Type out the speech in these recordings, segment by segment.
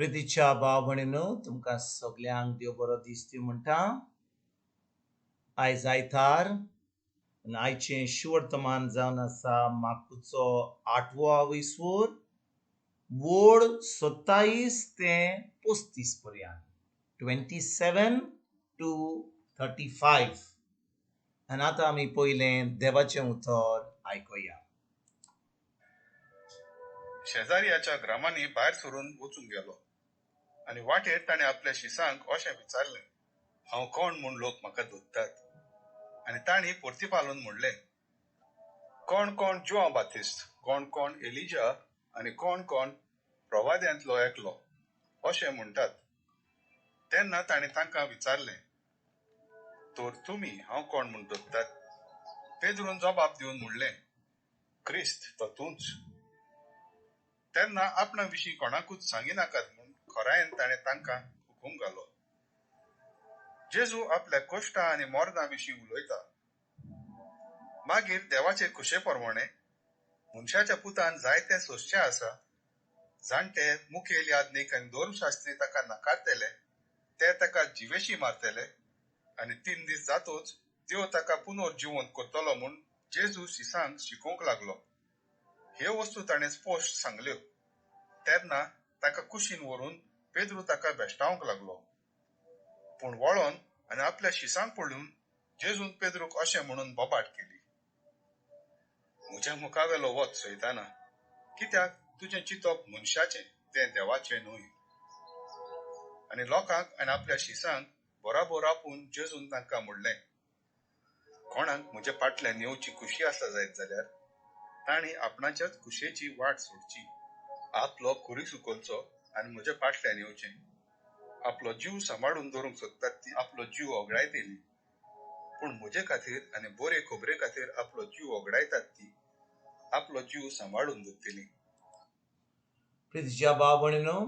प्रितीच्या भाव भयणीनो तुमकां सगळ्यांक देव बरो दीस दिवं म्हणटा. आयज आयतार आनी आयचें शिवर्तमान जावन आसा मागचो 8वो विसवोर वोड 27 ते 35 पर्यंत 27 to 35. आनी आतां आमी पयलें देवाचें उतर आयकुया. शेजाऱ्याच्या ग्रामांनी भायर सरून वचून गेलो आणि वाटेर ताणें आपल्या शिसांक अशें विचारलें, हांव कोण म्हूण लोक म्हाका धोत्तात? आनी तांणी परतीपालोवन म्हणलें, कोण कोण जोआन बाप्तिस्त, कोण कोण एलिजा आनी कोण कोण प्रवाद्यांतलो एकलो अशें म्हणटात. तेन्ना ताणें तांकां विचारलें, तर तुमी हांव कोण म्हूण धोत्तात? पेद्रून जबाब दिवन म्हणलें, क्रिस्त तो तूंच. तेन्ना आपणा विशीं कोणाकूच सांगिनाकात म्हूण खोरायेन ताणें तांकां हुकूम घालो. जेजू आपल्या कश्टां आनी मोरदां विशीं उलयता. मागीर देवाचे खुशे प्रमाणे मनशाच्या पुतान जायते सोंसचें आसा. जाणटे मुखेल याजनीक आनी धर्मशास्त्री ताका नाकारतले, ते ताका जिवेशी मारतले आनी 3 दीस जातूच देव ताका पुनर्जिवंत करतलो म्हूण जेजू शिसांक शिकोवंक लागलो. ह्यो वस्तू ताणें स्पश्ट सांगल्यो. तेन्ना ताका कुशीन व्हरून पेद्रू ताका भेश्टावंक लागलो. पूण वळोन आनी आपल्या शिसांक पळोवन जेजून पेद्रूक अशें म्हणून बोबाट केली, म्हज्या मुखावेलो वच सैताना, कित्याक तुजें चिंतप मनशाचें तें देवाचें न्हय. आनी लोकांक आनी आपल्या शिसांक बराबर आपूण जेजून तांकां म्हणलें, कोणाक म्हजे फाटल्यान येवची खुशी आसता जायत जाल्यार तांणी आपणाच्याच खुशेची वाट सोडची, आपलो खुरी सुकोवचो आनी म्हजे फाटल्यान येवचें. आपलो जीव सांबाळून दवरूंक सोदतात ती आपलो जीव ओगडायतली, पूण म्हजे खातीर आनी बरे खबरे खातीर आपलो जीव ओगडायतात ती आपलो जीव सांबाळून दवरतली. प्रितीच्या भाव भयणीनो,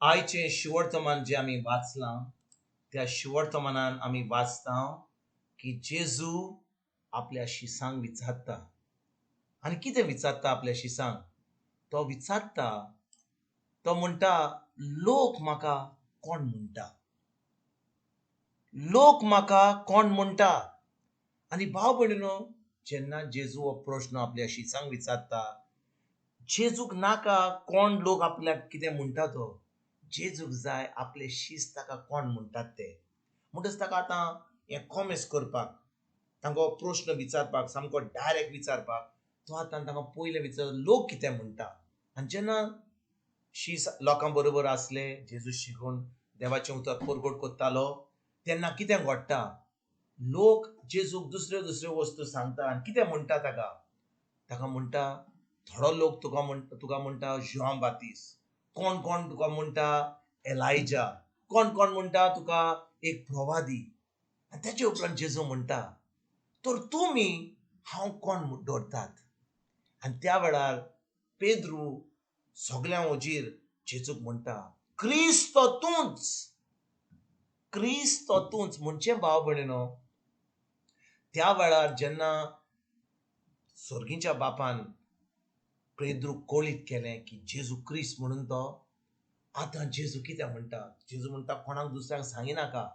आयचें शिवर्तमान जें आमी वाचलां त्या शिवर्तमानान आमी वाचता की जेजू आपल्या शिसांक विचारता. आनी कितें विचारता आपल्या शिसांक? तो विचारता, तो म्हणटा, लोक म्हाका कोण म्हणटा? लोक म्हाका कोण म्हणटा? आनी भाव भयणीनो, जेन्ना जेजू हो प्रश्न आपल्या शिसांक विचारता, जेजूक नाका कोण लोक आपल्याक कितें म्हणटा तो. जेजूक जाय आपले शीस ताका कोण म्हणटात ते. म्हणटच ताका आतां हें कॉमेस करपाक, तांकां प्रश्न विचारपाक, सामको डायरेक्ट विचारपाक, तो आतां तांकां पयलें विचार लोक कितें म्हणटा. आनी जेन्ना शीस लोकां बरोबर आसले, जेजू शिकून देवाचें उतर परगट कोत्तालो, तेन्ना कितें घडटा? लोक जेजूक दुसऱ्यो दुसऱ्यो वस्तू सांगता आनी कितें म्हणटा ताका म्हणटा, थोडो लोक तुका म्हणटा जोआन बाप्तिस्त, कोण कोण तुका म्हणटा एलायजा, कोण कोण म्हणटा तुका एक प्रवादी. आनी तेचे उपरांत जेजू म्हणटा, तर तुमी हांव कोण धरतात? आनी त्या वेळार पेद्रू सगळ्यां वजीर जेजूक म्हणटा, क्रिस्त तो तूंच. क्रिस्त तो तूंच. म्हणजे भाव भयणीनो, त्या वेळार जेन्ना स्वर्गीच्या बापान पेद्रूक कळीत केलें की जेजू क्रिस्त म्हणून तो, आतां जेजू कितें म्हणटा? जेजू म्हणटा, कोणाक दुसऱ्यांक सांगिनाका.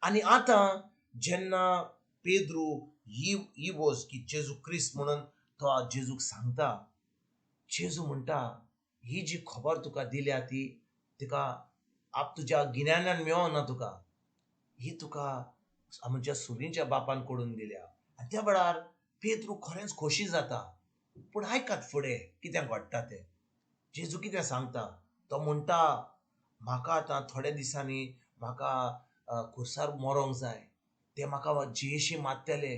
आनी आतां जेन्ना पेद्रू ही वस्त की जेजू क्रिस्त म्हणून तो जेजूक सांगता, जेजू म्हणटा, ही जी खबर तुका दिल्या ती तुका तुज्या गिन्यानान मेळोना तुका, ही तुका आमच्या सुरीच्या बापान कडून दिल्या. आनी त्या वेळार पेद्रू खरेंच खोशी जाता. पूण आयकात फुडें कितें घडटा तें. जेजू कितें सांगता? तो म्हणटा, म्हाका आतां थोड्या दिसांनी म्हाका खुर्सार मरोंक जाय. ते म्हाका जेशी मारतले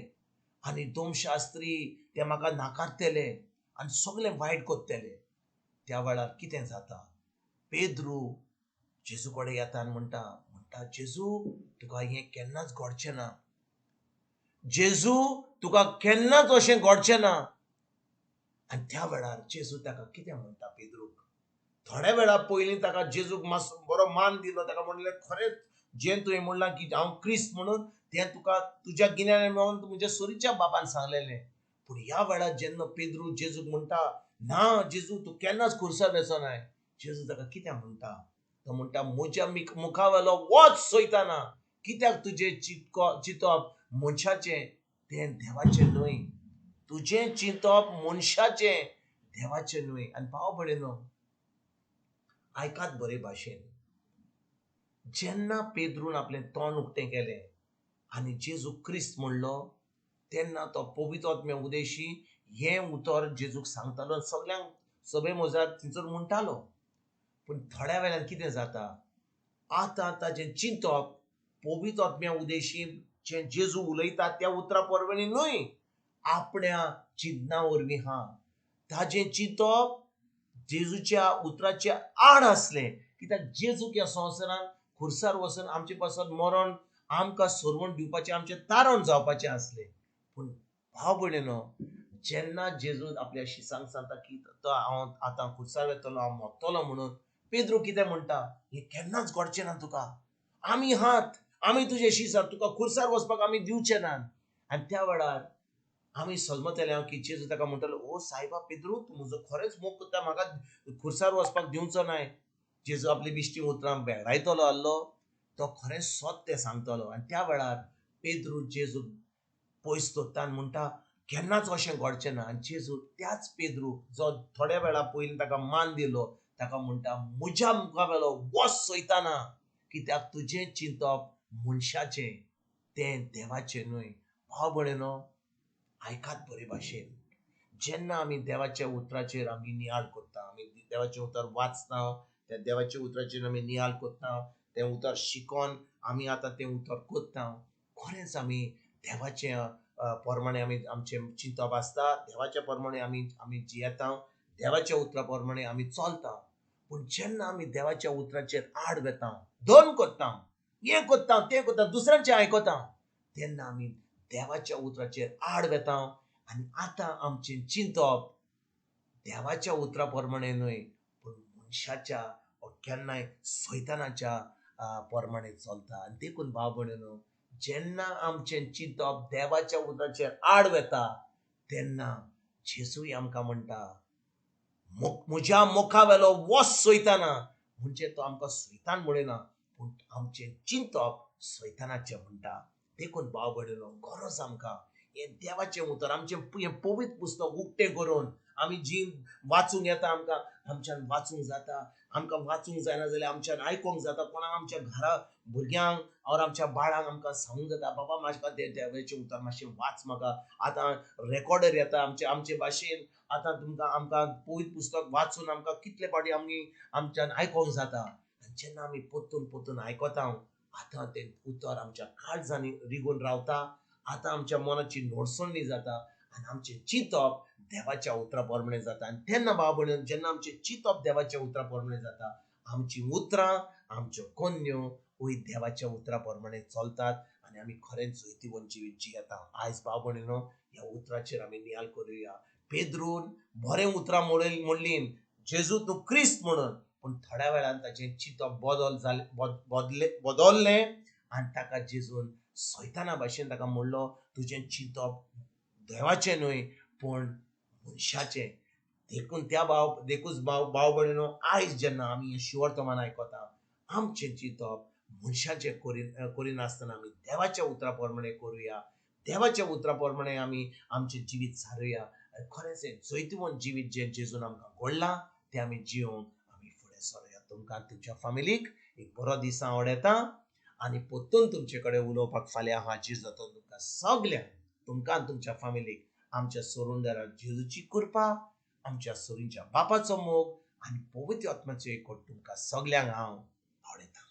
आनी धर्मशास्त्री ते म्हाका नाकारतले आनी सगळें वायट कोत्तले. त्या वेळार कितें जाता? पेद्रू जेजू कडेन येता आनी म्हणटा, जेजू तुका हें केन्नाच घडचें ना. जेजू तुका केन्नाच अशें घडचें ना. आनी त्या वेळार जेजू ताका कितें म्हणटा पेद्रूक? थोड्या वेळा पयलीं ताका जेजूक मातसो बरो मान दिलो. ताका म्हणलें, खरेंच जें तुवें म्हणलां की हांव क्रिस्त म्हणून तें तुका तुज्या गिन्यानान मेळोन म्हज्या सोरीच्या बापान सांगलेलें. पूण ह्या वेळार जेन्ना पेद्रू जेजूक म्हणटा, ना जेजू तूं केन्नाच खुर्सार वचो नाय. जेजू ताका कित्याक म्हणटा, तो म्हणटा म्हज्या मुखा वेलो वच सोयताना, कित्याक तुजें चिंतप मनशाचें तें देवाचें न्हय. तुजें चिंतप मनशाचें देवाचें न्हय. आनी भाव भयणीनो, आयकात बरे भाशेन, जेन्ना पेद्रून आपलें तोंड उक्तें केलें आनी जेजू क्रिस्त म्हणलो, तेन्ना तो पवित्र आत्म्या उदेशी हें उतर जेजूक सांगतालो आनी सगल्यांक सभे मोजात थंयसर म्हणटालो. पूण थोड्या वेळान कितें जाता, आतां ताचें चिंतप पवित्र आत्म्या उदेशी जें जेजू उलयता त्या उतरा परवणी न्हय, आपण्या चिंतना वरवीं हा. ताजें चिंतप जेजूच्या उतराचे आड असलें, कित्याक जेजूक ह्या संवसारान खुर्सार वचून आमचे पासून मरण आमकां सोडवण दिवपाचें, आमचें तारण जावपाचें असलें. पूण भाव भयणीनो, जेन्ना जेजू आपल्या शिसांक सांगता की तो हांव आतां खुर्सार वेतलो, हांव मोगतलो म्हणून, पेद्रू कितें म्हणटा, हें केन्नाच घडचें ना तुका. आमी हात, आमी तुजे शीस आहात, तुका खुर्सार वचपाक आमी दिवचे नात. आनी त्या वेळार आमी सलमतले हांव की जेजू ताका म्हणटालो, ओ सायबा पेद्रू, तूं म्हजो खरेंच मोग करता, म्हाका खुर्सार वचपाक दिवचो नाय. जेजू आपली बिश्टी उतरां भेडायतलो आहलो, तो खरेंच सत्य सांगतलो. आनी त्या वेळार पेद्रू जेजू पयस दवरता आनी म्हणटा, केन्नाच अशें घडचें ना. आनी जेजू त्याच पेद्रू जो थोड्या वेळा पयलीं ताका मान दिलो, ताका म्हणटा, म्हज्या मुखा वेलो वच सोयताना, कित्याक तुजें चिंतप मनशाचें तें देवाचें न्हय. भाव भयणीनो, आयकात बरे भाशेन, जेन्ना आमी देवाच्या उतराचेर आमी नियाळ कोत्ता, आमी देवाचें उतर वाचता, त्या देवाच्या उतराचेर आमी नियाळ कोत्ता, तें उतर शिकोन आमी आतां तें उतर कोत्ता, खरेंच आमी देवाचें प्रमाणे आमी आमचें चिंतप आसता, देवाच्या प्रमाणे आमी जियेता, देवाच्या उतरा प्रमाणे आमी चलता. पूण जेन्ना आमी देवाच्या उतराचेर आड वेता, धन कोत्ता, हें कोत्ता तें कोत्ता, दुसऱ्यांचें आयकोता, तेन्ना आमी देवाच्या उतराचेर आड वेता. आनी आतां आमचें चिंतप देवाच्या उतरा प्रमाणे न्हय, पूण मनशाच्या केन्नाय सैतानाच्या प्रमाणे चलता. आनी देखून भाव भयणीनो, जेन्ना आमचें चिंतप देवाच्या उतराचेर आड वेता, तेन्ना जेजूय आमकां म्हणटा, म्हज्या मुखा वेलो वच सोयताना, म्हणजे तो आमकां सैतान म्हणना, पूण आमचें चिंतप सैतानाचें म्हणटा. देखून भाव भयणीनो, गरज आमकां हें देवाचें उतर, आमचें हें पवित्र पुस्तक उक्तें करून आमी जी वाचूंक येता, आमच्यान वाचूंक जाता, आमकां वाचूंक जायना जाल्यार आमच्यान आयकोंक जाता, कोणाक आमच्या घरा भुरग्यांक और आमच्या बाळांक आमकां सांगूंक जाता, बाबा म्हाका तें देवाचें उतर मातशें वाच, म्हाका आतां रेकॉर्डर येता आमचे भाशेन, आतां आमकां पवित्र पुस्तक वाचून आमकां कितले फावटी आमच्यान आयकोंक जाता. आनी जेन्ना आमी पोत्तून आयकोता, आतां तें उतर आमच्या काळजांनी रिगून रावता, आतां आमच्या मनाची नोडसणली जाता आनी आमचें चिंतप देवाच्या उतरा प्रमाणे जाता. आनी तेन्ना भाव भयणीनो, जेन्ना आमचें चिंतप देवाच्या उतरा प्रमाणे जाता, आमची उतरां, आमच्यो कन्यो वय देवाच्या उतरा प्रमाणे चलतात आनी आमी खरेंच जैतिवंत जिवीत जियेता. आयज भाव भयणीनो, ह्या उतराचेर आमी नियाळ करुया. पेद्रून बरें उतरां म्हणलीं, जेजू तूं क्रिस्त म्हणून, पूण थोड्या वेळान ताचें चिंतप बदललें आनी ताका जेजून सैताना भाशेन ताका म्हणलो, तुजें चिंतप देवाचें न्हय, पूण मनशाचें. देखूच भाव भयणीनो, आयज जेन्ना आमी हें शिवर्तमान आयकोता, आमचें चिंतप मनशाचें करिनासतना आमी देवाच्या उतरा प्रमाणे करुया, देवाच्या उतरा प्रमाणे आमी आमचें जिवीत सारुया. खरेंच एक जैतिवंत जिवीत जें जेजून आमकां घडलां, तें आमी जियोंक आमी फुडें सरुया. तुमकां तुमच्या फॅमिलीक एक बरो दीस हांव आवडयता आनी परतून तुमचे कडेन उलोवपाक फाल्यां हाजीर जाता. तुमकां सगल्यांक, तुमकां तुमच्या फॅमिलीक आमच्या सोरुंदरा जेजूची कृपा, आमच्या सोरींच्या बापाचो मोग आनी पवित्र आत्म्याचो एकवट तुमकां सगल्यांक हांव आवडयता.